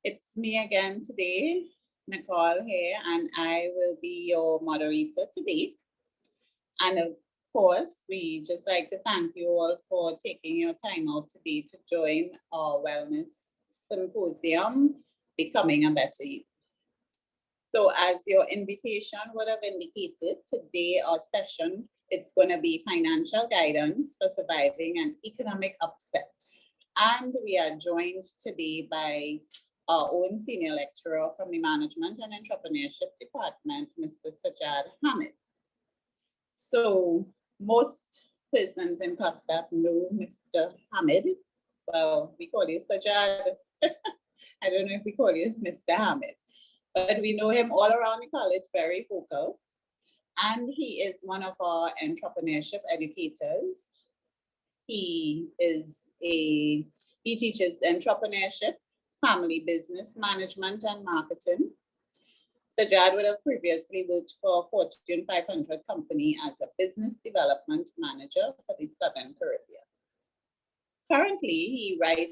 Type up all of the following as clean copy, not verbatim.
It's me again today, Nicole here, and I will be your moderator today. And of course, we just like to thank you all for taking your time out today to join our wellness symposium, Becoming a Better You. So as your invitation would have indicated, today our session, it's going to be financial guidance for surviving an economic upset. And we are joined today by our own senior lecturer from the Management and Entrepreneurship Department, Mr. Sajad Hamid. So most persons in COSTAP know Mr. Hamid. Well, we call you Sajad. I don't know if we call you Mr. Hamid, but we know him all around the college, very vocal. And he is one of our entrepreneurship educators. He teaches entrepreneurship, family business management, and marketing. Sajad would have previously worked for a Fortune 500 company as a business development manager for the Southern Caribbean. Currently, he writes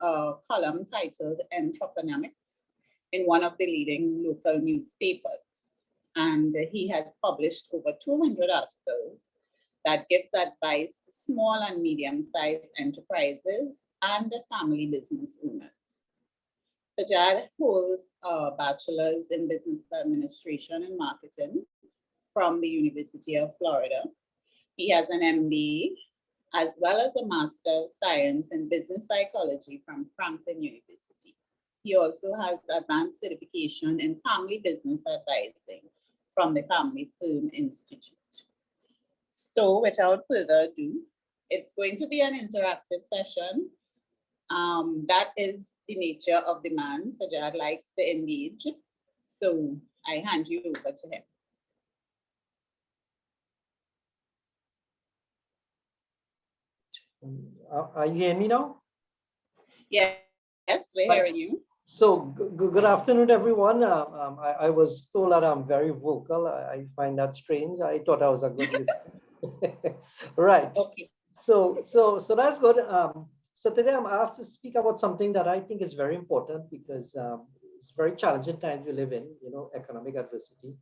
a column titled Entrepreneurnomics in one of the leading local newspapers. And he has published over 200 articles that gives advice to small and medium-sized enterprises and family business owners. Sajad holds a bachelor's in business administration and marketing from the University of Florida. He has an MBA as well as a Master of Science in Business Psychology from Franklin University. He also has advanced certification in family business advising from the Family Firm Institute. So without further ado, it's going to be an interactive session. That is the nature of the man. Sajad likes to engage. So I hand you over to him. Are you hearing me now? Yes, we're hearing you. So good afternoon, everyone. I was told that I'm very vocal. I find that strange. I thought I was a good listener. Right. Okay. So that's good. So today I'm asked to speak about something that I think is very important because it's very challenging times we live in, economic adversity.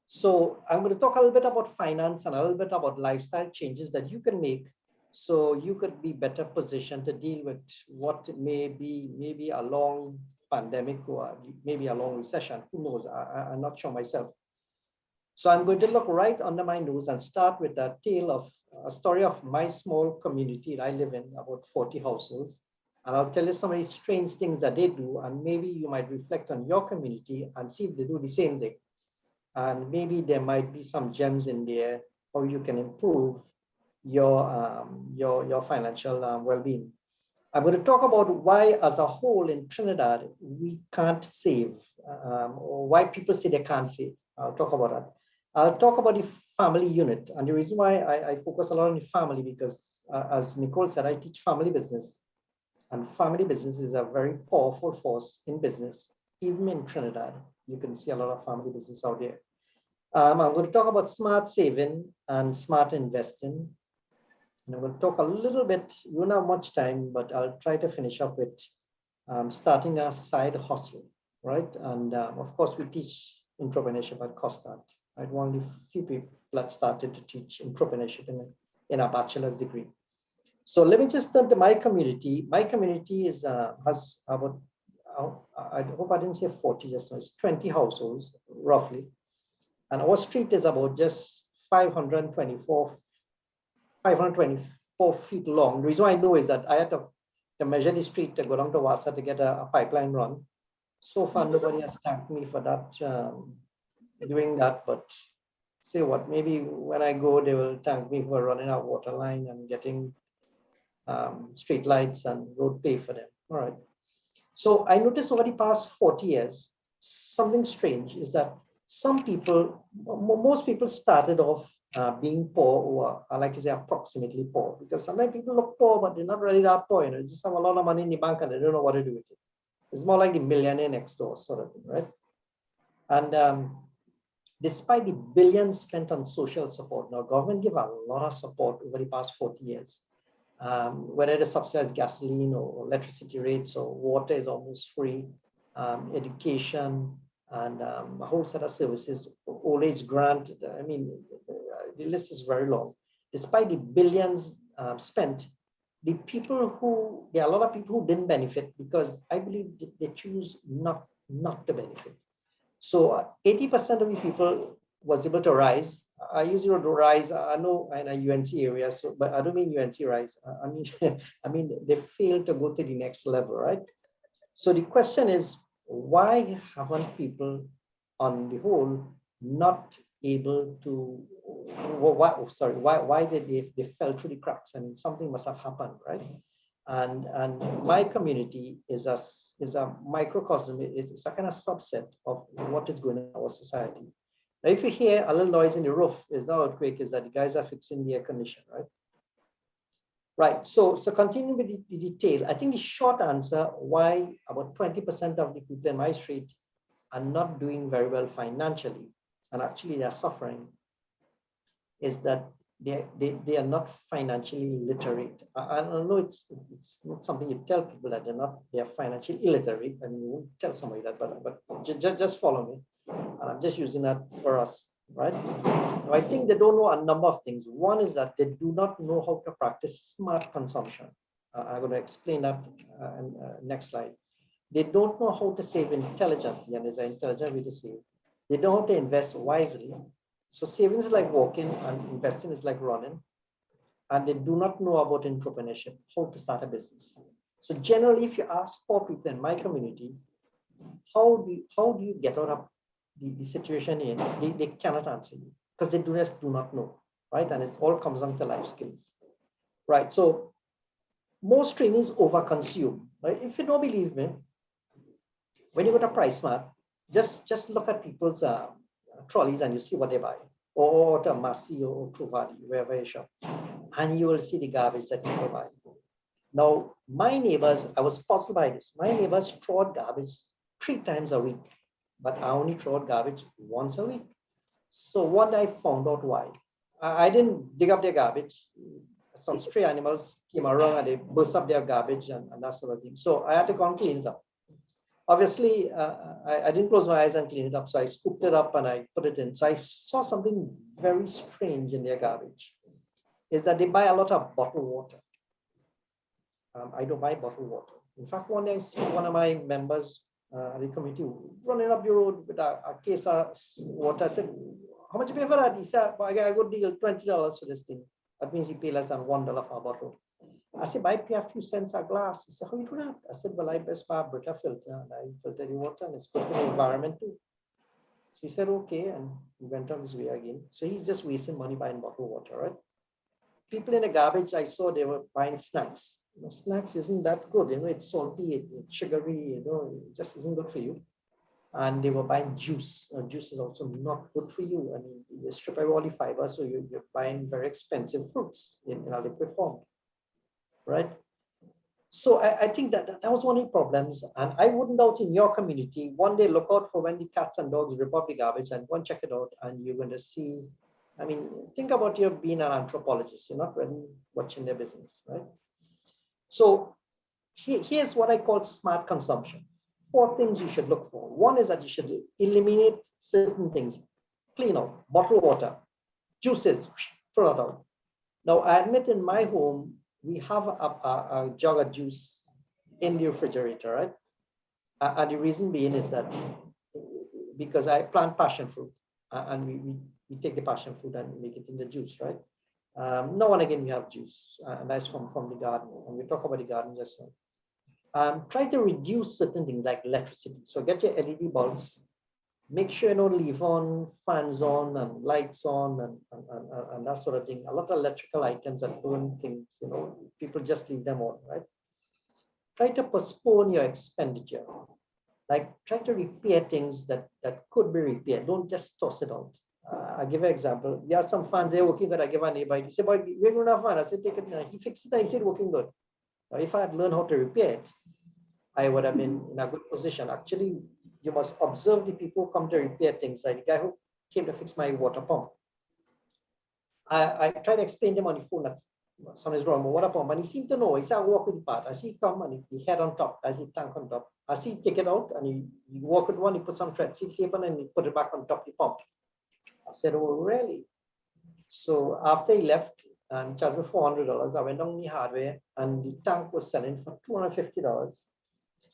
So I'm going to talk a little bit about finance and a little bit about lifestyle changes that you can make so you could be better positioned to deal with what may be maybe a long pandemic or maybe a long recession. Who knows? I'm not sure myself. So I'm going to look right under my nose and start with a tale of a story of my small community that I live in, about 40 households. And I'll tell you some of these strange things that they do, and maybe you might reflect on your community and see if they do the same thing. And maybe there might be some gems in there how you can improve your financial well-being. I'm going to talk about why, as a whole in Trinidad, we can't save, or why people say they can't save. I'll talk about that. I'll talk about the family unit, and the reason why I focus a lot on the family because, as Nicole said, I teach family business, and family business is a very powerful force in business, even in Trinidad. You can see a lot of family business out there. I'm going to talk about smart saving and smart investing. And I'm going to talk a little bit, we don't have much time, but I'll try to finish up with starting a side hustle, right? And of course, we teach entrepreneurship at COSTAT. Right? One of the few people that started to teach entrepreneurship in a bachelor's degree. So let me just turn to my community. My community is has about, I hope I didn't say 40 just now, it's 20 households, roughly. And our street is about just 524 feet long. The reason I know is that I had to measure the street to go down to Wassa to get a pipeline run. So far, nobody has thanked me for that, doing that, but say what, maybe when I go, they will thank me for running a water line and getting street lights and road pay for them. All right. So I noticed over the past 40 years, something strange is that some people, most people started off being poor, or I like to say approximately poor, because sometimes people look poor, but they're not really that poor. They just have a lot of money in the bank and they don't know what to do with it. It's more like the millionaire next door sort of thing, right? And despite the billions spent on social support, now government give a lot of support over the past 40 years. Whether it is subsidized gasoline or electricity rates or water is almost free. education, and a whole set of services, old age grant. I mean, the list is very long. Despite the billions spent, there are a lot of people who didn't benefit because I believe they choose not to benefit. So 80% of the people was able to rise. I use the word rise. I know in a UNC area, so but I don't mean UNC rise. I mean, I mean they failed to go to the next level, right? So the question is, why haven't people, on the whole, not able to? Why did they fell through the cracks? I mean, something must have happened, right? And my community is a microcosm. It's a kind of subset of what is going on in our society. Now, if you hear a little noise in the roof, is no earthquake, is that the guys are fixing the air condition, right? Right. So continuing with the detail, I think the short answer why about 20% of the people in my street are not doing very well financially, and actually they're suffering, is that they are not financially literate. I don't know, it's not something you tell people that they are financially illiterate, and you won't tell somebody that, but just follow me. And I'm just using that for us, right? Now, I think they don't know a number of things. One is that they do not know how to practice smart consumption. I'm going to explain that next slide. They don't know how to save intelligently, and there's an intelligent way to save. They don't know how to invest wisely. So savings is like walking, and investing is like running. And they do not know about entrepreneurship, how to start a business. So generally, if you ask poor people in my community, how do you get out of the situation in, they cannot answer you because they just do not know, right? And it all comes down to life skills, right? So most trainees overconsume, right? If you don't believe me, when you go to PriceSmart, just look at people's trolleys and you see what they buy, or to Massey or Truvadi, wherever you shop, and you will see the garbage that people buy. Now, my neighbors, I was puzzled by this. My neighbors throw out garbage 3 times a week, but I only throw out garbage once a week. So what I found out why. I didn't dig up their garbage. Some stray animals came around and they burst up their garbage and that sort of thing. So I had to go and clean it up. Obviously, I didn't close my eyes and clean it up. So I scooped it up and I put it in. So I saw something very strange in their garbage, is that they buy a lot of bottled water. I don't buy bottled water. In fact, one day I see one of my members the committee running up the road with a case of water. I said, how much you pay for that? He said, well, I got a good deal, $20 for this thing. That means he pay less than $1 for a bottle. I said, but I pay a few cents a glass. He said, how you do that? I said, well, I best buy a Brita filter and I filter the water and it's good for the environment too. So he said, okay, and he went on his way again. So he's just wasting money buying bottled water, right? People in the garbage, I saw they were buying snacks. You know, snacks isn't that good. You know, it's salty, it's sugary, you know, it just isn't good for you. And they were buying juice. Juice is also not good for you. I mean, you strip away all the fiber, so you're buying very expensive fruits in a liquid form, right? So I think that was one of the problems. And I wouldn't doubt in your community, one day look out for when the cats and dogs rip up the garbage and go and check it out. And you're going to see, I mean, think about you being an anthropologist. You're not really watching their business, right? So here's what I call smart consumption. 4 things you should look for. One is that you should eliminate certain things. Clean out, bottled water, juices, throw it out. Now, I admit in my home, we have a jug of juice in the refrigerator, right? And the reason being is that because I plant passion fruit and we take the passion fruit and make it in the juice, right? Now and again, we have juice, and that's from the garden. And we talk about the garden just now. Try to reduce certain things like electricity. So get your LED bulbs. Make sure you don't leave on fans on and lights on and that sort of thing. A lot of electrical items that doing things, you know, people just leave them on, right? Try to postpone your expenditure. Like try to repair things that could be repaired. Don't just toss it out. I'll give you an example. There are some fans they're working good. I give a neighbor. He said, boy, we're going to have fun. I said, take it. He fixed it and he said, working good. Now, if I had learned how to repair it, I would have been in a good position. Actually, you must observe the people who come to repair things. Like the guy who came to fix my water pump. I tried to explain them on the phone that something's wrong, but what happened? And he seemed to know. He said, I walk with the part. As he come and he head on top, as he tank on top. As he take it out and he walk with one, he put some thread seal tape on and he put it back on top of the pump. I said, oh, really? So after he left and charged me $400, I went down the hardware and the tank was selling for $250.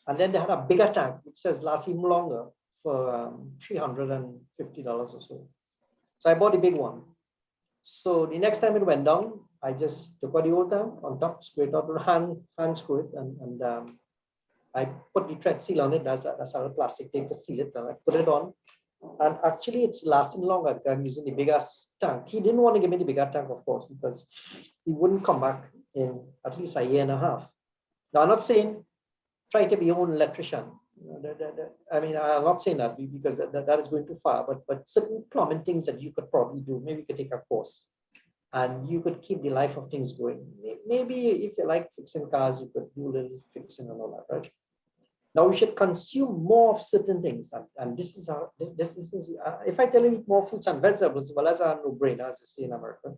And then they had a bigger tank, which says last even longer for $350 or so. So I bought the big one. So the next time it went down, I just took out the old tank on top, screwed out, hand screw it, and I put the thread seal on it. That's a plastic tape to seal it, and I put it on. And actually, it's lasting longer because I'm using the biggest tank. He didn't want to give me the bigger tank, of course, because he wouldn't come back in at least a year and a half. Now, I'm not saying try to be your own electrician. I mean, I'm not saying that because that is going too far, but certain plumbing things that you could probably do, maybe you could take a course and you could keep the life of things going. Maybe if you like fixing cars, you could do a little fixing and all that, right? Now we should consume more of certain things, and this is how this is. If I tell you eat more fruits and vegetables, well, that's a no-brainer, as they say in America.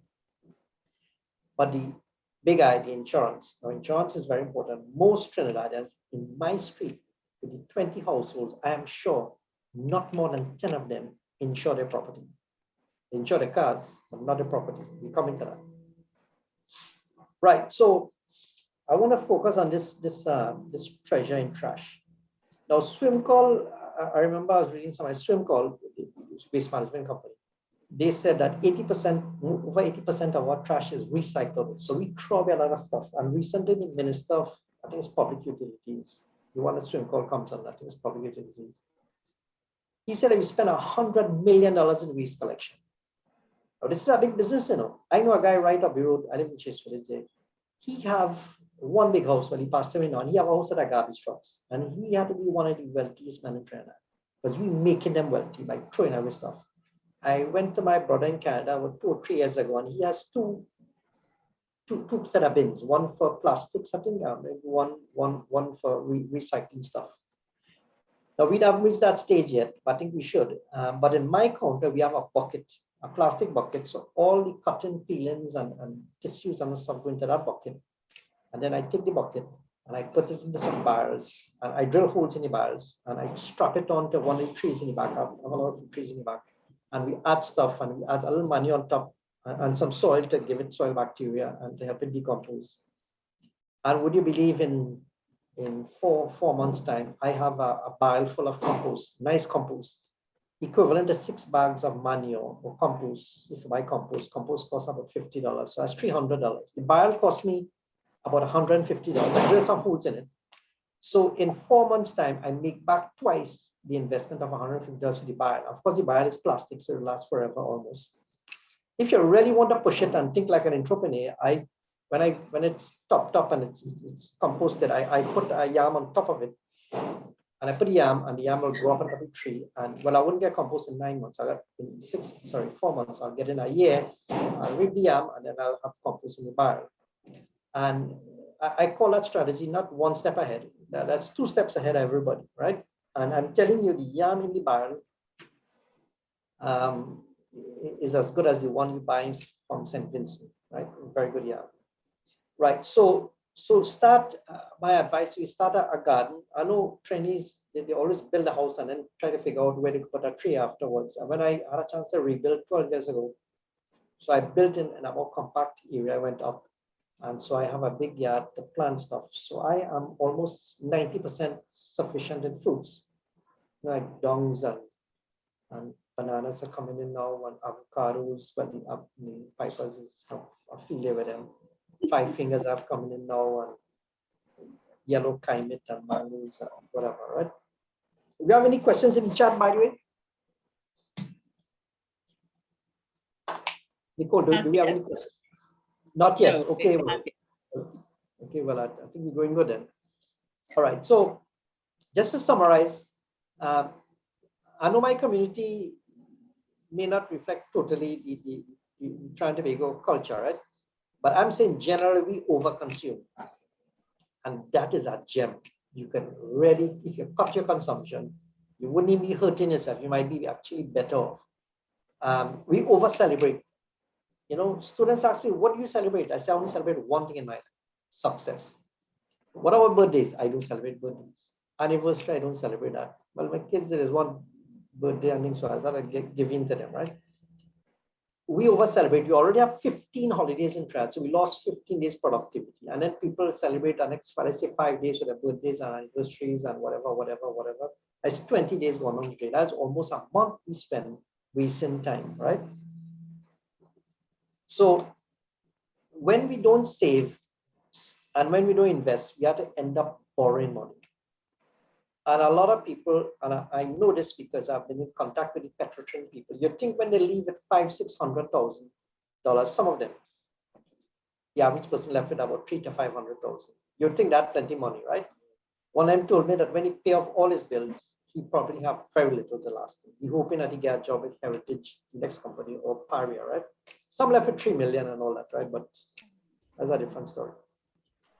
But the big idea, insurance. Now, insurance is very important. Most Trinidadians in my street, with the 20 households, I am sure not more than 10 of them insure their property. They insure their cars, but not the property. We come into that. Right. So I want to focus on this treasure in trash. Now, SwimCall, I remember I was reading some SwimCall, waste management company. They said that 80%, over 80% of our trash is recyclable. So we throw away a lot of stuff. And recently, the Minister of, I think it's Public Utilities, the one that SwimCall comes on, I think it's Public Utilities. He said that we spend $100 million in waste collection. Now, this is a big business, you know. I know a guy right up the road, I live in Chasefield. He have one big house when he passed away now, and he have a house at a garbage trucks. And he had to be one of the wealthiest men in Trinidad because we making them wealthy by throwing away stuff. I went to my brother in Canada 2 or 3 years ago, and he has two set of bins, one for plastics, I think, one for recycling stuff. Now, we haven't reached that stage yet, but I think we should. But in my counter, we have a bucket, a plastic bucket. So all the cotton peelings and tissues and stuff go into that bucket. And then I take the bucket and I put it into some barrels, and I drill holes in the barrels, and I strap it onto one of the trees in the back. I have a lot of trees in the back. And we add stuff, and we add a little money on top and some soil to give it soil bacteria and to help it decompose. And would you believe in 4 months' time, I have a barrel full of compost, nice compost, equivalent to 6 bags of manure or compost. If you buy compost costs about $50. So that's $300. The barrel cost me about $150. I drill some holes in it. So in 4 months' time, I make back twice the investment of $150 for the barrel. Of course, the barrel is plastic, so it lasts forever almost. If you really want to push it and think like an entrepreneur, when it's topped up and it's composted, I put a yam on top of it, and I put the yam, and the yam will grow up on the tree. And well, I wouldn't get compost in 9 months. I got in 4 months. I'll get in a year. I'll rip the yam, and then I'll have compost in the barrel. And I call that strategy not one step ahead. That's 2 steps ahead of everybody, right? And I'm telling you, the yam in the barrel is as good as the one you buy from St. Vincent, right? Very good yam. Right, so start, my advice to you, start a garden. I know trainees, they always build a house and then try to figure out where to put a tree afterwards. And when I had a chance to rebuild 12 years ago, so I built in a more compact area, I went up. And so I have a big yard to plant stuff. So I am almost 90% sufficient in fruits, like dongs and bananas are coming in now, and avocados, but the pipers is a field day with them. 5 fingers are coming in now, and yellow kaimit and mangoes and whatever, right? Do you have any questions in the chat, by the way? Nicole, do we have any questions? Not yet. No, okay. Okay. Well, I think we're going good then. All right. So, just to summarize, I know my community may not reflect totally the Trinidad and Tobago culture, right? But I'm saying generally we overconsume, and that is a gem. You can really, if you cut your consumption, you wouldn't even be hurting yourself. You might be actually better off. We over celebrate. students ask me, what do you celebrate? I say, I only celebrate one thing in my life, success. What about birthdays? I don't celebrate birthdays. Anniversary, I don't celebrate that. Well, my kids, there is one birthday ending, so I thought I'd give in to them, right? We over celebrate. We already have 15 holidays in Trinidad, so we lost 15 days productivity. And then people celebrate the next, let's say 5 days with their birthdays and anniversaries and whatever. That's 20 days gone on the trade. That's almost a month we spend wasting time, right? So when we don't save and when we don't invest, we have to end up borrowing money. And a lot of people, and I know this because I've been in contact with the petrotrin people, you think when they leave with $500,000-$600,000, some of them, the average person left with about $300,000 to $500,000. You think that's plenty money, right? One of them told me that when he pay off all his bills, he probably have very little the last thing. He hoping that he get a job with Heritage, the next company, or Paria, right? Some left with 3 million and all that, right? But that's a different story.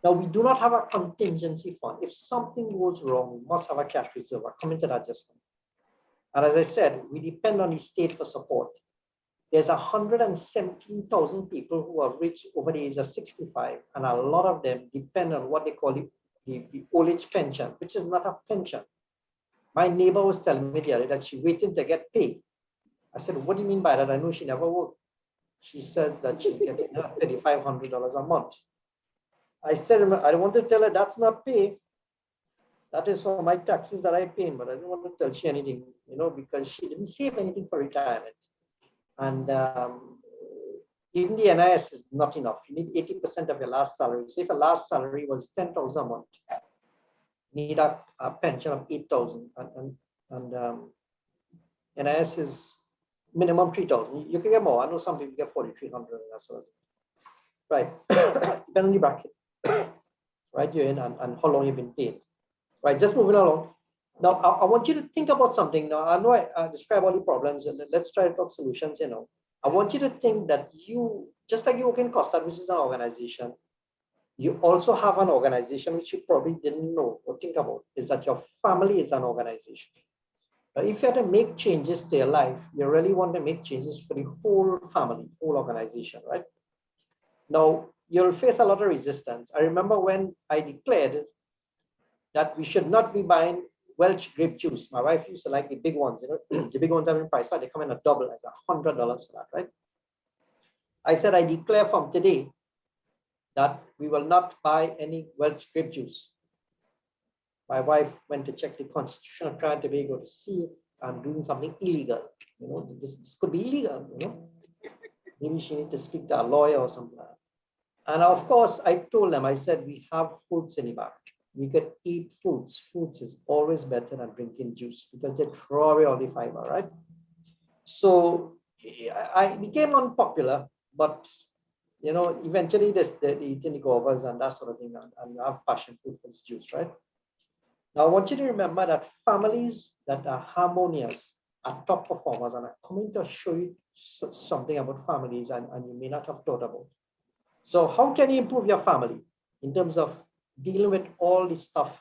Now, we do not have a contingency fund. If something goes wrong, we must have a cash reserve. I'll come into that just now. And as I said, we depend on the state for support. There's 117,000 people who have reached over the age of 65, and a lot of them depend on what they call the old age pension, which is not a pension. My neighbor was telling me the other day that she's waiting to get paid. I said, what do you mean by that? I know she never worked. She says that she's getting $3,500 a month. I said, I want to tell her that's not pay. That is for my taxes that I pay, but I don't want to tell she anything, because she didn't save anything for retirement. And even the NIS is not enough. You need 80% of your last salary. So if your last salary was $10,000 a month, you need a pension of $8,000, and NIS is minimum $3,000. You can get more. I know some people get $4,300 and that sort of thing. Right, depending on the bracket. Right, you're in and how long you've been paid. Right, just moving along. Now, I want you to think about something. Now, I know I describe all the problems, and let's try to talk solutions. I want you to think that you, just like you work in Costa, which is an organization, you also have an organization which you probably didn't know or think about, is that your family is an organization. Now, if you have to make changes to your life, you really want to make changes for the whole family, whole organization, right? Now, you'll face a lot of resistance. I remember when I declared that we should not be buying Welch grape juice. My wife used to like the big ones, the big ones have been priced, but they come in a double, as $100 for that, right? I said, I declare from today that we will not buy any Welch grape juice. My wife went to check the Constitution of Trinidad and Tobago to see if I'm doing something illegal. This could be illegal, Maybe she needs to speak to a lawyer or something like that. And of course, I told them, I said, we have fruits in the back. We could eat fruits. Fruits is always better than drinking juice because they throw away all the fiber, right? So I became unpopular, but eventually they eating the govers and that sort of thing, and have passion fruit for this juice, right? Now I want you to remember that families that are harmonious are top performers, and I'm coming to show you something about families and you may not have thought about. So how can you improve your family in terms of dealing with all this stuff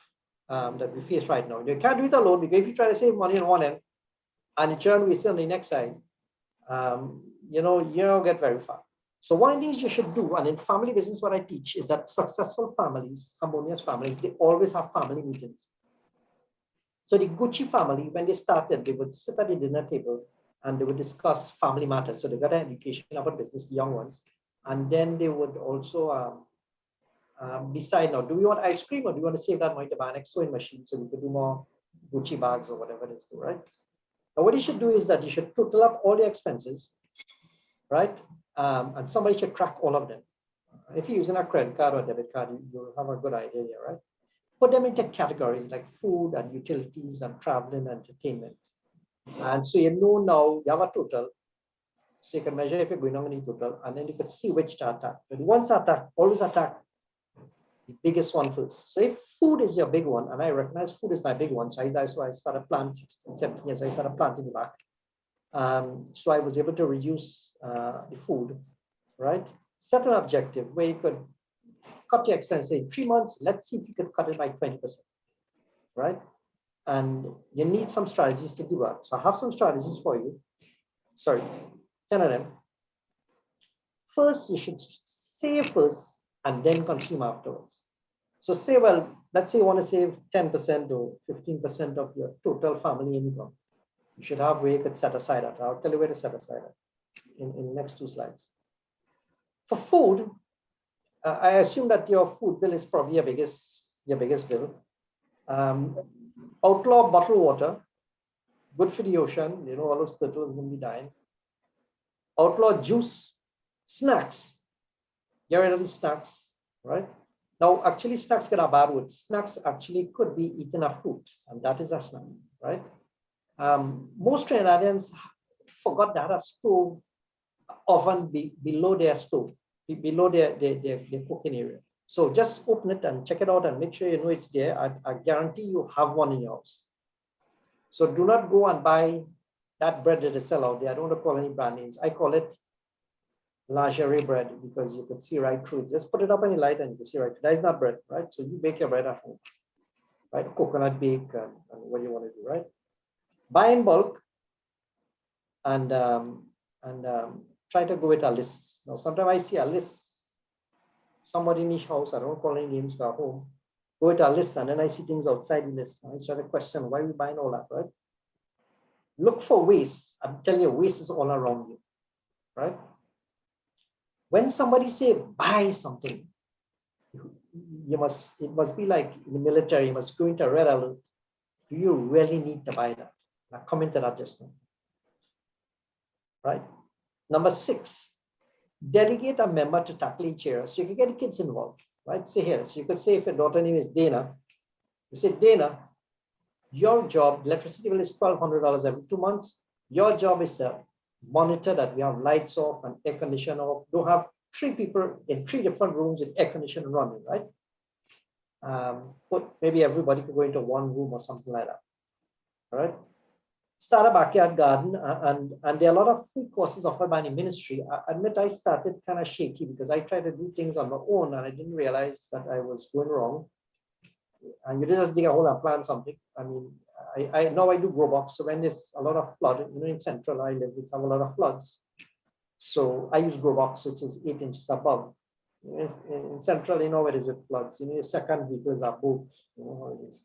that we face right now? You can't do it alone, because if you try to save money on one end and you try to waste it on the next side, you don't get very far. So one of the things you should do, and in family business, what I teach is that successful families, harmonious families, they always have family meetings. So the Gucci family, when they started, they would sit at the dinner table and they would discuss family matters. So they got an education about business, the young ones. And then they would also decide, now, do we want ice cream or do we want to save that money to buy an sewing machine so we could do more Gucci bags or whatever it is, right? Now, what you should do is that you should total up all the expenses, right? And somebody should track all of them. If you're using a credit card or a debit card, you'll have a good idea here, right? Put them into categories like food and utilities and traveling and entertainment. And so now you have a total. So you can measure if you're going on any total, and then you can see which to attack. But once attack, always attack the biggest one first. So if food is your big one, and I recognize food is my big one, so that's why I started planting 16, 17 years, I started planting the back. So I was able to reduce the food, right? Set an objective where you could cut your expenses in 3 months. Let's see if you could cut it by 20%, right? And you need some strategies to do that. So I have some strategies for you. Sorry, 10 of them. first you should save first and then consume afterwards. So say, well, let's say you want to save 10% or 15% of your total family income. You should have where you could set aside that. I'll tell you where to set aside that in the next 2 slides. For food, I assume that your food bill is probably your biggest bill. Outlaw bottled water, good for the ocean. You know, all those turtles are going to be dying. Outlaw juice, snacks. Get rid of the snacks, right? Now, actually, snacks get a bad word. Snacks actually could be eaten as fruit, and that is a snack, right? Most Trinidadians forgot that a stove often below their stove, below their cooking area. So just open it and check it out and make sure you know it's there. I guarantee you have one in your house. So do not go and buy that bread that they sell out there. I don't want to call any brand names. I call it lingerie bread because you could see right through it. Just put it up in the light and you can see right through. That is not bread, right? So you bake your bread at home, right? Coconut bake and what you want to do, right? Buy in bulk and try to go with a list. Now, sometimes I see a list, somebody in each house, I don't call any names for home, go with a list and then I see things outside the list. I start to question, why are we buying all that, right? Look for waste. I'm telling you, waste is all around you, right? When somebody say buy something, it must be like in the military, you must go into a red alert. Do you really need to buy that? I commented that just now, right? Number 6, delegate a member to tackle each area. So you can get the kids involved, right? Say here, so you could say if your daughter name is Dana, you say, Dana, your job, electricity bill is $1,200 every 2 months. Your job is to monitor that we have lights off and air conditioner off. Don't have 3 people in 3 different rooms with air conditioner running, right? But maybe everybody could go into one room or something like that, all right? Start a backyard garden, and there are a lot of free courses offered by the ministry. I admit I started kind of shaky because I tried to do things on my own and I didn't realize that I was going wrong. And you just dig a hole and plant something. I mean, I know I do grow box. So when there's a lot of flood, you know, in Central I live, we have a lot of floods. So I use grow box, which is 8 inches above. In Central, you know, where is it floods? You know, your second vehicles are boats. You know how it is.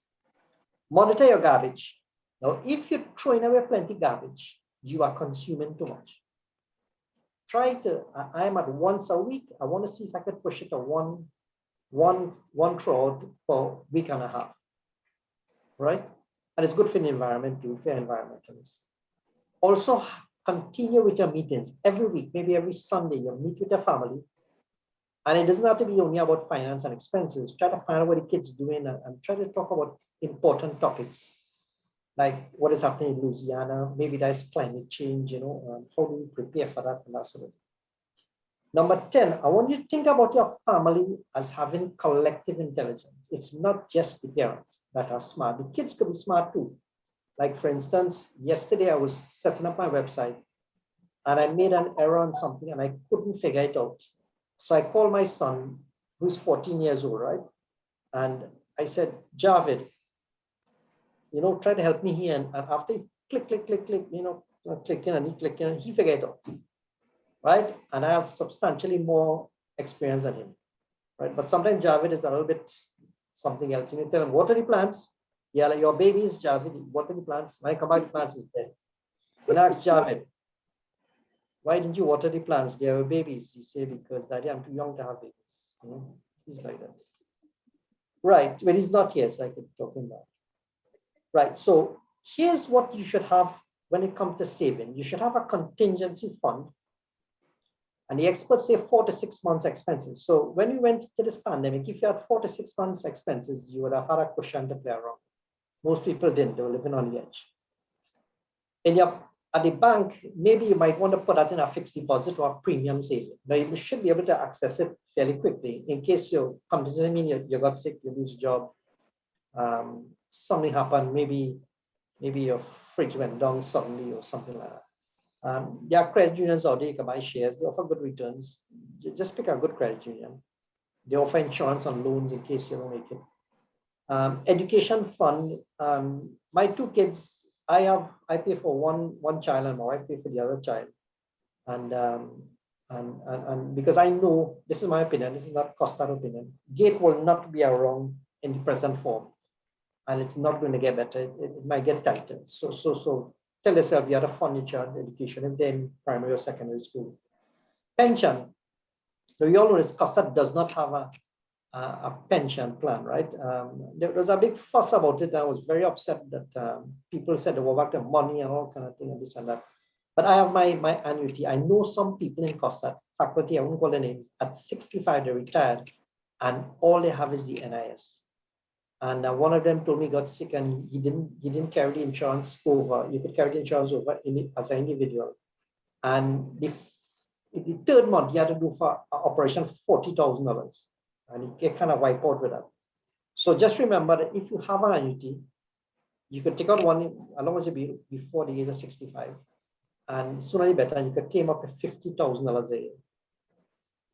Monitor your garbage. Now, if you're throwing away plenty garbage, you are consuming too much. Try to, I'm at once a week. I want to see if I could push it to one throw for a week and a half, right? And it's good for the environment too, for environmentalists. Also, continue with your meetings every week, maybe every Sunday, you meet with your family. And it doesn't have to be only about finance and expenses. Try to find out what the kids are doing and try to talk about important topics, like what is happening in Louisiana. Maybe there's climate change, you know, how do we prepare for that and that sort of thing. Number 10, I want you to think about your family as having collective intelligence. It's not just the parents that are smart. The kids could be smart too. Like for instance, yesterday I was setting up my website and I made an error on something and I couldn't figure it out. So I called my son, who's 14 years old, right? And I said, Javid, you know, try to help me here. And after he click, you know, clicking and he figured it out, right? And I have substantially more experience than him, right? But sometimes Javid is a little bit something else. You need to tell him, water the plants. Yeah, like your baby is Javid, water the plants. When I come back, the plants is dead. When I ask Javid, why didn't you water the plants? They are babies. He said, because Daddy, I'm too young to have babies. You know, he's like that. Right, when he's not here, so I could talk him back. Right, so here's what you should have when it comes to saving. You should have a contingency fund. And the experts say 4 to 6 months expenses. So when we went to this pandemic, if you had 4 to 6 months expenses, you would have had a cushion to play around. Most people didn't, they were living on the edge. At the bank, maybe you might want to put that in a fixed deposit or a premium saving. Now you should be able to access it fairly quickly in case you come to the mean you got sick, you lose your job, something happened, maybe your fridge went down suddenly or something like that. There are credit unions out there, you can buy shares, they offer good returns. Just pick a good credit union. They offer insurance on loans in case you don't make it. Education fund, my 2 kids, I pay for one child and my wife pay for the other child. And And because I know, this is my opinion, this is not Costa opinion, gate will not be around in the present form, and it's not going to get better. It might get tighter. So tell yourself you have a furniture education if they're in primary or secondary school. Pension. So you all know this, Costa does not have a pension plan, right? There was a big fuss about it. I was very upset that people said they were back to money and all kind of thing and this and that. But I have my annuity. I know some people in Costa, faculty, I won't call their names, at 65 they retired and all they have is the NIS. And one of them told me he got sick and he didn't carry the insurance over. You could carry the insurance over as an individual. And the third month he had to do for operation $40,000. And he kind of wipe out with that. So just remember that if you have an annuity, you could take out one as long as you be before the age of 65. And sooner or better, you could claim up to $50,000 a year.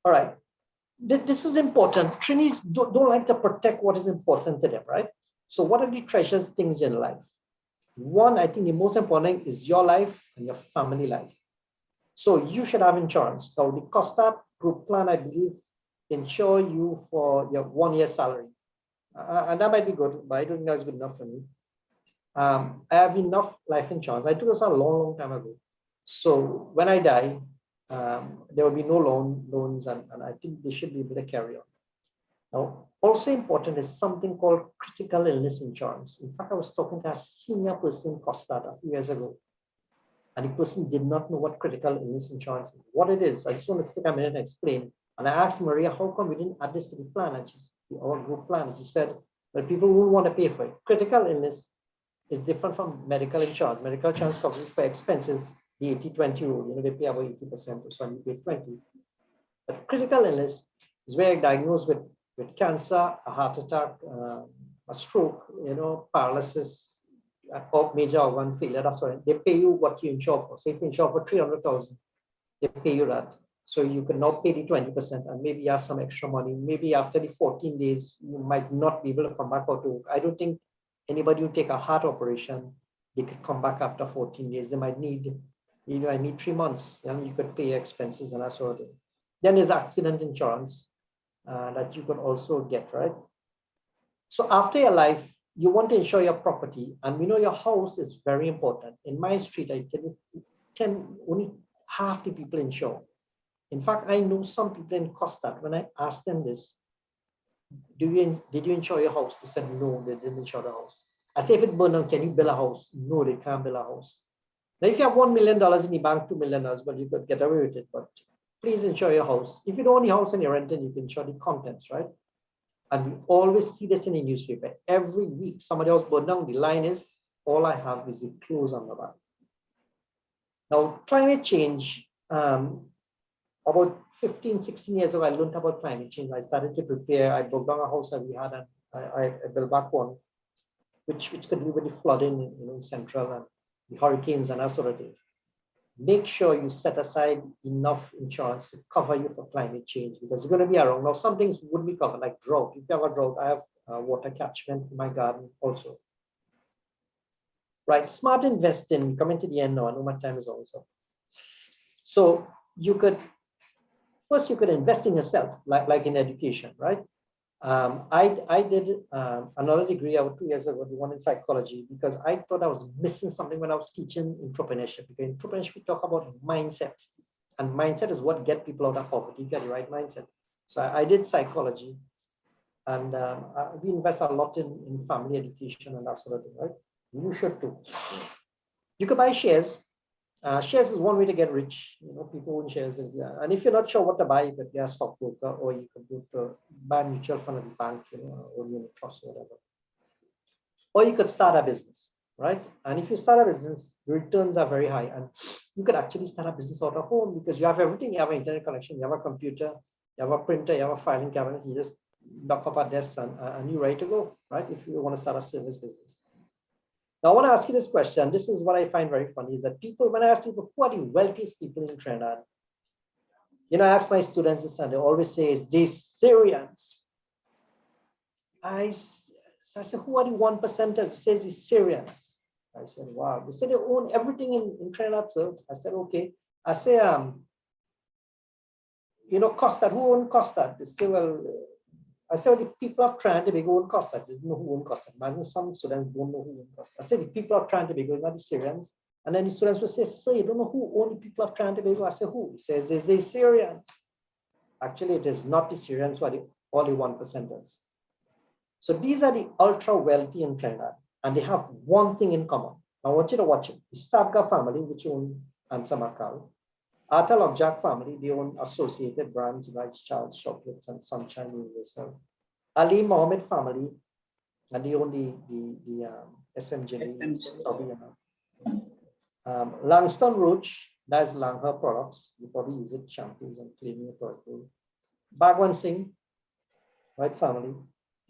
All right. This is important. TRINIs don't like to protect what is important to them, right? So what are the treasures things in life? One, I think the most important is your life and your family life. So you should have insurance. Now the Costa group plan, I believe, insure you for your 1 year salary. And that might be good, but I don't think that's good enough for me. I have enough life insurance. I took this a long time ago. So when I die, there will be no loans, and I think they should be able to carry on. Now, also important is something called critical illness insurance. In fact, I was talking to a senior person in Costa a few years ago, and the person did not know what critical illness insurance is, what it is. I just want to take a minute and explain. And I asked Maria, how come we didn't add this to the plan? And she's our group plan. She said, well, people won't want to pay for it. Critical illness is different from medical insurance. Medical insurance covers for expenses, the 80-20 rule. They pay about 80%, or some you pay 20%. But critical illness is where you're diagnosed with cancer, a heart attack, a stroke, paralysis, or major organ failure. That's what they pay you what you insure for. So if you insure for 300,000, they pay you that. So you can now pay the 20% and maybe you have some extra money. Maybe after the 14 days, you might not be able to come back out to work. I don't think anybody who take a heart operation, they could come back after 14 days. They might need, I need 3 months, and you could pay your expenses and that sort of thing. Then there's accident insurance that you could also get, right? So after your life, you want to insure your property, and we know your house is very important. In my street, I tell you, only half the people insure. In fact, I know some people in Costa, when I asked them this, did you insure your house? They said, no, they didn't insure the house. I say, if it burned down, can you build a house? No, they can't build a house. Now, if you have $1 million in the bank, $2 million, well, you could get away with it, but please insure your house. If you don't own the house and you're renting, you can insure the contents, right? And we always see this in the newspaper. Every week, somebody else burned down. The line is, all I have is the clothes on the back. Now, climate change, about 15, 16 years ago, I learned about climate change. I started to prepare. I broke down a house that we had, and I built back one, which could do with the flooding in Central and the hurricanes and that sort of thing. Make sure you set aside enough insurance to cover you for climate change, because it's going to be around. Now, some things would be covered, like drought. If you have a drought, I have water catchment in my garden also. Right, smart investing, coming to the end now. I know my time is almost up. So you could invest in yourself, like in education, right? I did another degree about 2 years ago, the one in psychology, because I thought I was missing something when I was teaching entrepreneurship. Because in entrepreneurship, we talk about mindset, and mindset is what gets people out of poverty. You get the right mindset. So I did psychology, and we invest a lot in family education and that sort of thing, right? You should too. You could buy shares. Shares is one way to get rich. People own shares, and if you're not sure what to buy, you could get a stockbroker, or you could go to buy a mutual fund at the bank, or unit trust or whatever. Or you could start a business, right? And if you start a business, the returns are very high, and you could actually start a business out of home because you have everything. You have an internet connection, you have a computer, you have a printer, you have a filing cabinet. You just knock up a desk and you're ready to go, right? If you want to start a service business. Now, I want to ask you this question. This is what I find very funny, is that people, when I ask people, who are the wealthiest people in Trinidad? I ask my students this, and they always say, it's these Syrians. I said, who are the 1%ers? They say, it's the Syrians. I said, wow. They said they own everything in Trinidad, sir. I said, okay. I say, Costard, who owned Costard? They say, well, I say, well, the people of Trinidad and Tobago own Costard. They don't know who owned Costard. Imagine some students don't know who owned Costard. I say, the people of Trinidad and Tobago, not the Syrians. And then the students will say, sir, you don't know who owned the people of Trinidad and Tobago. I say, who? He says, it's the Syrians. Actually, it is not the Syrians who are all the 1%ers. So these are the ultra wealthy in Trinidad, and they have one thing in common. I want you to watch it. The Sabga family, which own Ansa Macau, Atal Objak family, they own Associated Brands, Rice Charles Chocolates, and Sunshine Universal. Ali Mohammed family, and they own the SMG. Langston Roach, that's Langher products. You probably use it, shampoos and cleaning products. Bhagwan Singh, right family,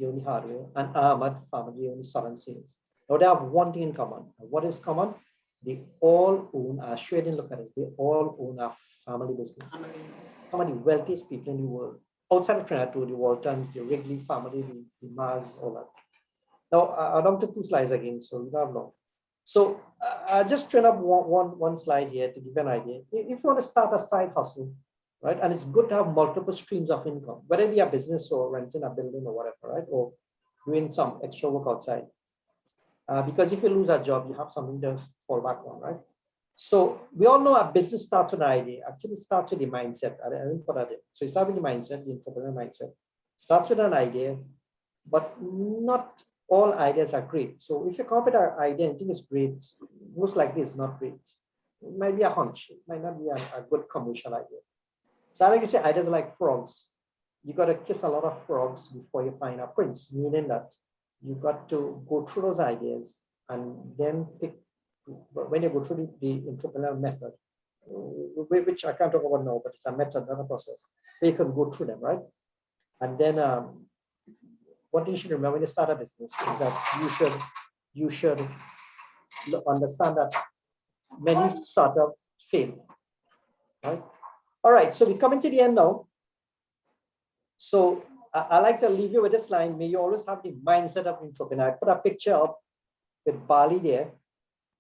the only hardware, and Ahmad family, the only southern sales. Now they have one thing in common. What is common? They all own, I didn't look at it, they all own a family business. Some of the wealthiest people in the world. Outside of Trinidad, the Waltons, the Wrigley family, the Mars, all that. Now, I'll down to 2 slides again, so we don't have long. So I'll just turn up one slide here to give an idea. If you want to start a side hustle, right, and it's good to have multiple streams of income, whether it be a business or renting a building or whatever, right, or doing some extra work outside. Because if you lose a job, you have something to fall back on, right? So we all know a business starts with an idea. Actually, it starts with the mindset. I didn't put that in. So it starts with the mindset, the entrepreneur mindset. Starts with an idea, but not all ideas are great. So if you come up with an idea and think it's great, most likely it's not great. It might be a hunch. It might not be a good commercial idea. So I like to say ideas are like frogs. You got to kiss a lot of frogs before you find a prince, meaning that you got to go through those ideas and then pick, when you go through the entrepreneurial method, which I can't talk about now, but it's a method, not a process. So you can go through them, right? And then what you should remember when you start a business is that you should understand that many startups fail, right? All right, so we're coming to the end now. So I like to leave you with this line. May you always have the mindset of entrepreneur. I put a picture up with Bali there.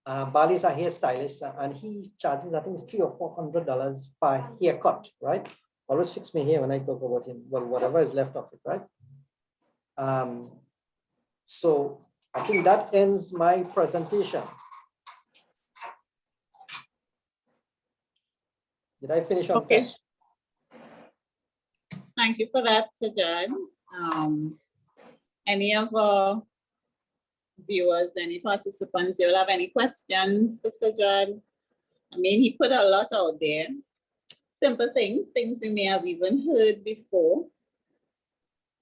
Bali is a hairstylist, and he charges, I think, $300 or $400 per haircut, right? Always fix me hair when I talk about him. Well, whatever is left of it, right? So I think that ends my presentation. Did I finish on Okay. time? Thank you for that, Sajad. Any of our viewers, any participants, you'll have any questions for Sajad? I mean, he put a lot out there. Simple things we may have even heard before,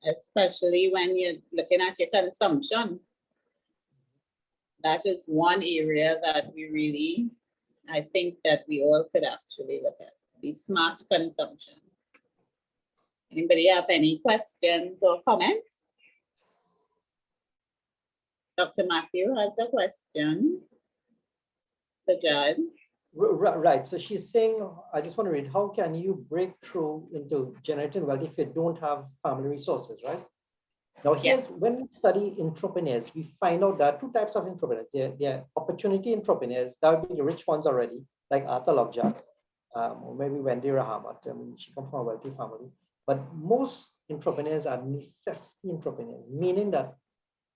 especially when you're looking at your consumption. That is one area that we really, I think that we all could actually look at, the smart consumption. Anybody have any questions or comments? Dr. Matthew has a question. Sajad. Right. So she's saying, I just want to read, how can you break through into generating wealth if you don't have family resources, right? Now, here's when we study entrepreneurs, we find out there are 2 types of entrepreneurs. They're opportunity entrepreneurs. That would be the rich ones already, like Atal Objak, or maybe Wendy Rahamat. I mean, she comes from a wealthy family. But most entrepreneurs are necessity entrepreneurs, meaning that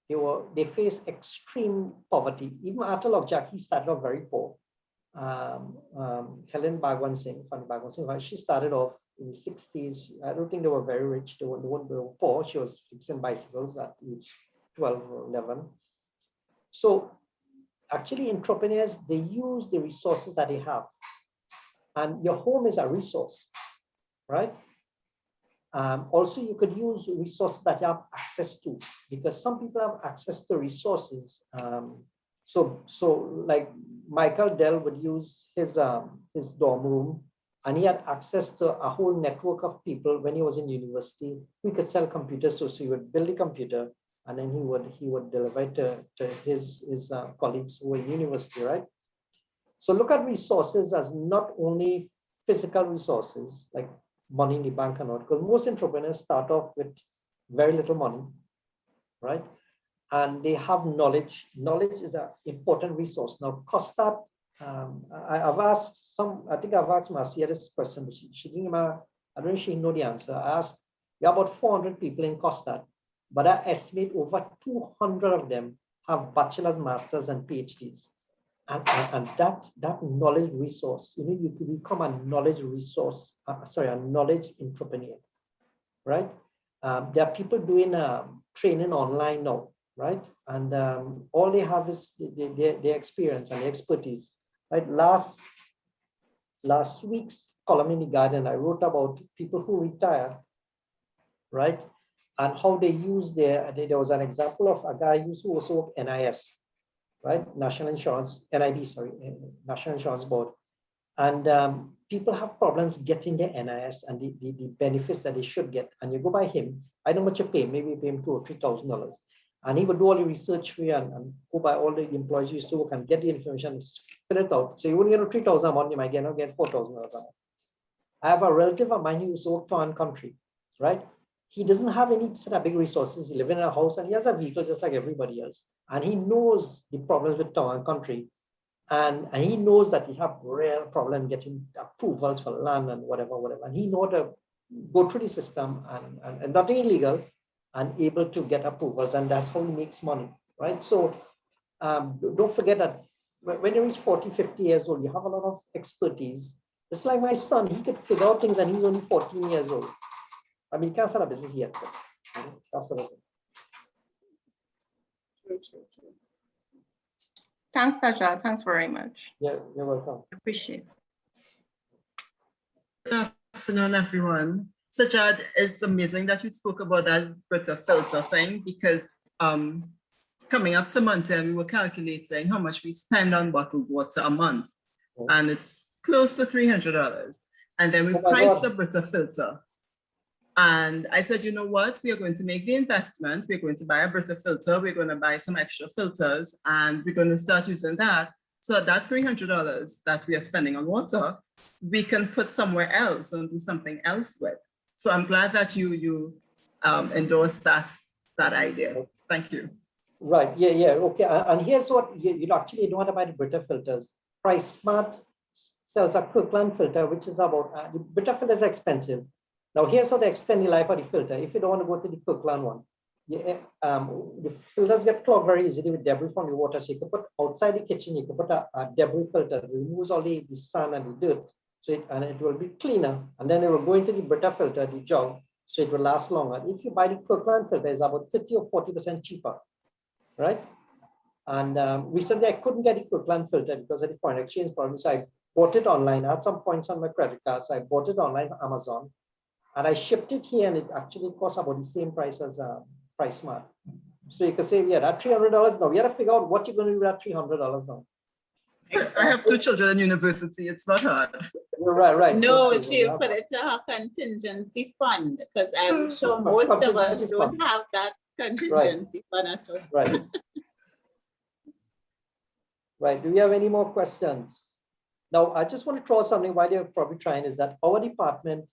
they face extreme poverty. Even Atal Objak, he started off very poor. Helen Bhagwan Singh, she started off in the 60s. I don't think they were very rich. They were poor. She was fixing bicycles at age 12 or 11. So actually entrepreneurs, they use the resources that they have. And your home is a resource, right? Also, you could use resources that you have access to, because some people have access to resources. So like Michael Dell would use his dorm room, and he had access to a whole network of people when he was in university. We could sell computers, so he would build a computer, and then he would deliver it to his colleagues who were in university, right? So look at resources as not only physical resources like money in the bank and all, because most entrepreneurs start off with very little money, right? And they have knowledge. Knowledge is an important resource. Now, I've asked Marcia this question, but she didn't give a I don't know if she know the answer. I asked, we have about 400 people in Costa, but I estimate over 200 of them have bachelor's, master's, and PhDs. And that knowledge resource, you could become a knowledge resource, a knowledge entrepreneur, right? There are people doing training online now, right? And all they have is their experience and their expertise, right? Last week's column in the Guardian, I wrote about people who retire, right? And how they use there was an example of a guy who also worked NIS, right? National Insurance, NIB, sorry, National Insurance Board. And people have problems getting their NIS and the benefits that they should get. And you go by him, I know what you pay, maybe you pay him $2,000 or $3,000. And he would do all the research for you and go by all the employees you used to work and get the information, fill it out. So you wouldn't get $3,000 a month, you might get $4,000 a month. I have a relative of mine who used to work for one country, right? He doesn't have any sort of big resources. He lives in a house and he has a vehicle just like everybody else. And he knows the problems with town and country. And he knows that he have real problem getting approvals for land and whatever. And he knows to go through the system and nothing illegal and able to get approvals. And that's how he makes money, right? So don't forget that when you reach 40, 50 years old, you have a lot of expertise. It's like my son, he could figure out things and he's only 14 years old. I mean, he can't start a business yet, but that's sort of thing. True. Thanks, Sajad. Thanks very much. Yeah, you're welcome. Appreciate it. Good afternoon, everyone. Sajad, it's amazing that you spoke about that Brita filter thing because coming up to month end, we were calculating how much we spend on bottled water a month, and it's close to $300. And then we priced the Brita filter. And I said, you know what? We are going to make the investment. We're going to buy a Brita filter. We're going to buy some extra filters, and we're going to start using that. So that $300 that we are spending on water, we can put somewhere else and do something else with. So I'm glad that you endorsed that idea. Thank you. Right. Yeah. Okay. And here's what you actually don't want to buy the Brita filters. Price Smart sells a Kirkland filter, which is about the Brita filter is expensive. Now, here's how they extend the life of the filter. If you don't want to go to the Kirkland one, the filters get clogged very easily with debris from the water. So you can put outside the kitchen, you can put a debris filter that removes all the sand and the dirt. So it will be cleaner. And then it will go into the Brita filter, the jug, so it will last longer. If you buy the Kirkland filter, it's about 30 or 40% cheaper, right? And recently I couldn't get the Kirkland filter because of the foreign exchange problem. So I bought it online. I had some points on my credit card. So I bought it online on Amazon. And I shipped it here, and it actually costs about the same price as Price Smart. So you can say, yeah, that $300. Now we have to figure out what you're going to do with that $300 now. I have 2 children in university. It's not hard. Right. No, Okay, she'll put it to her contingency fund because I'm sure most of us don't have that contingency fund at all. Right. Right. Do we have any more questions? Now, I just want to throw something while you're probably trying is that our department,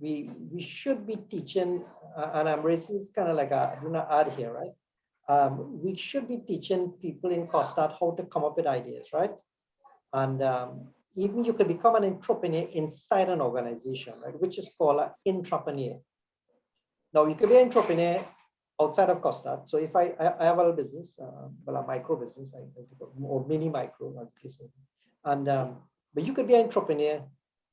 we should be teaching, and I'm raising this kind of like a ad here, right? We should be teaching people in Costa how to come up with ideas, right? And even you could become an entrepreneur inside an organization, right? Which is called an intrapreneur. Now you could be an entrepreneur outside of Costa. So if I have a business, well, a micro business, or mini micro, as the case may be. And but you could be an entrepreneur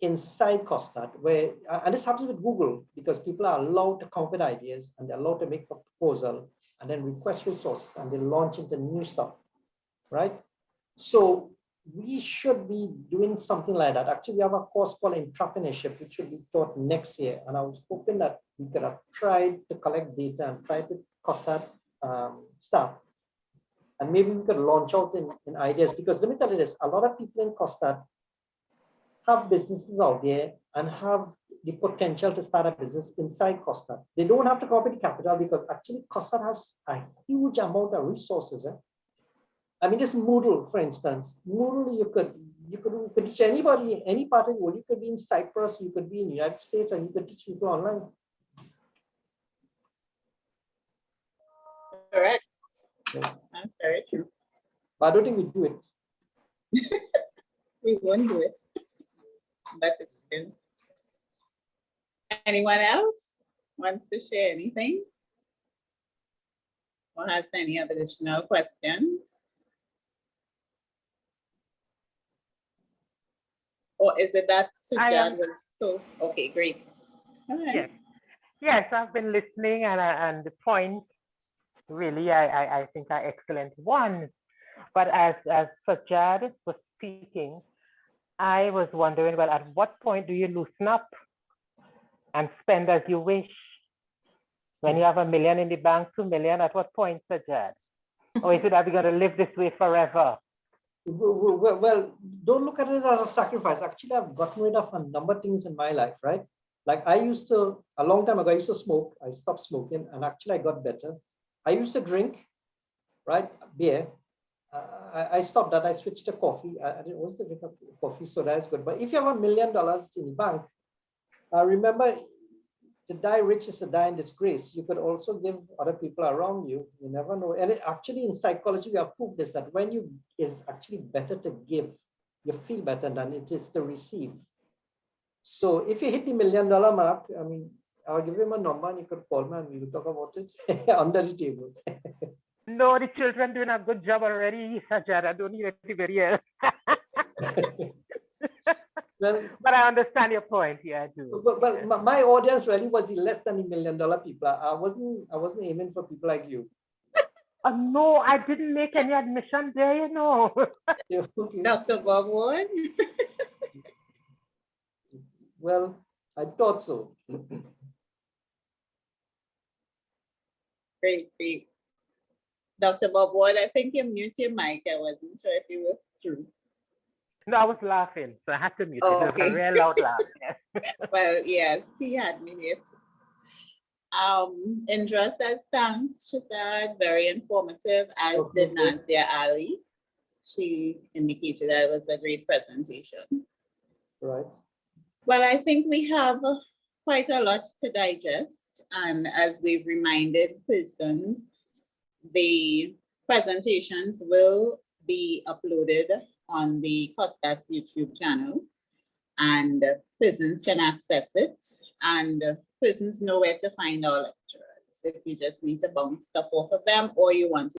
inside Costa, where, and this happens with Google, because people are allowed to come up with ideas and they're allowed to make a proposal and then request resources and they launch into new stuff, right? So we should be doing something like that. Actually, we have a course called entrepreneurship, which should be taught next year. And I was hoping that we could have tried to collect data and try to Costa staff. And maybe we could launch out in ideas, because let me tell you this, a lot of people in Costa have businesses out there and have the potential to start a business inside Costa. They don't have to come up with capital, because actually Costa has a huge amount of resources. I mean, this Moodle, for instance, Moodle, you could teach anybody, any part of the world. You could be in Cyprus, you could be in the United States, and you could teach people online. Correct. Yeah. That's very true. But I don't think we do it. We won't do it. But it's been. Anyone else wants to share anything? Or has any other additional questions? Or is it that Sujad was so, okay, great. All right. Yes. Yes, I've been listening and the point really I think are excellent ones. But as Sajad was speaking, I was wondering, well, at what point do you loosen up and spend as you wish? When you have $1 million in the bank, 2 million, at what point, Sajad? Or is it that we're going to live this way forever? Well, don't look at it as a sacrifice. Actually, I've gotten rid of a number of things in my life, right? Like I used to, a long time ago, I used to smoke. I stopped smoking and actually I got better. I used to drink, right? Beer. I stopped that. I switched to coffee. I didn't always drink coffee, so that's good. But if you have $1 million in the bank, remember, to die rich is to die in disgrace. You could also give other people around you. You never know. And actually, in psychology, we have proved this, that when you is actually better to give, you feel better than it is to receive. So if you hit the $1 million mark, I mean, I'll give you my number and you could call me and we will talk about it under the table. No, the children doing a good job already, Sajad. I don't need anybody else. Well, but I understand your point. Yeah, I do. But my audience really was the less than $1 million people. I wasn't aiming for people like you. No, I didn't make any admission there, you know. Okay. Dr. Bob Ward? Well, I thought so. Great, great. Dr. Bob Ward, I think you mute your mic. I wasn't sure if you were through. No, I was laughing, so I had to mute it. Oh, It was a okay. real loud laugh. Yes. Well, yes, he had me there too. Indra says thanks, Shazad, very informative, as did Nadia Ali. She indicated that it was a great presentation. Right. Well, I think we have quite a lot to digest. And as we've reminded persons, the presentations will be uploaded on the COSTAT's YouTube channel, and persons can access it, and persons know where to find our lecturers. If you just need to bounce stuff off of them or you want to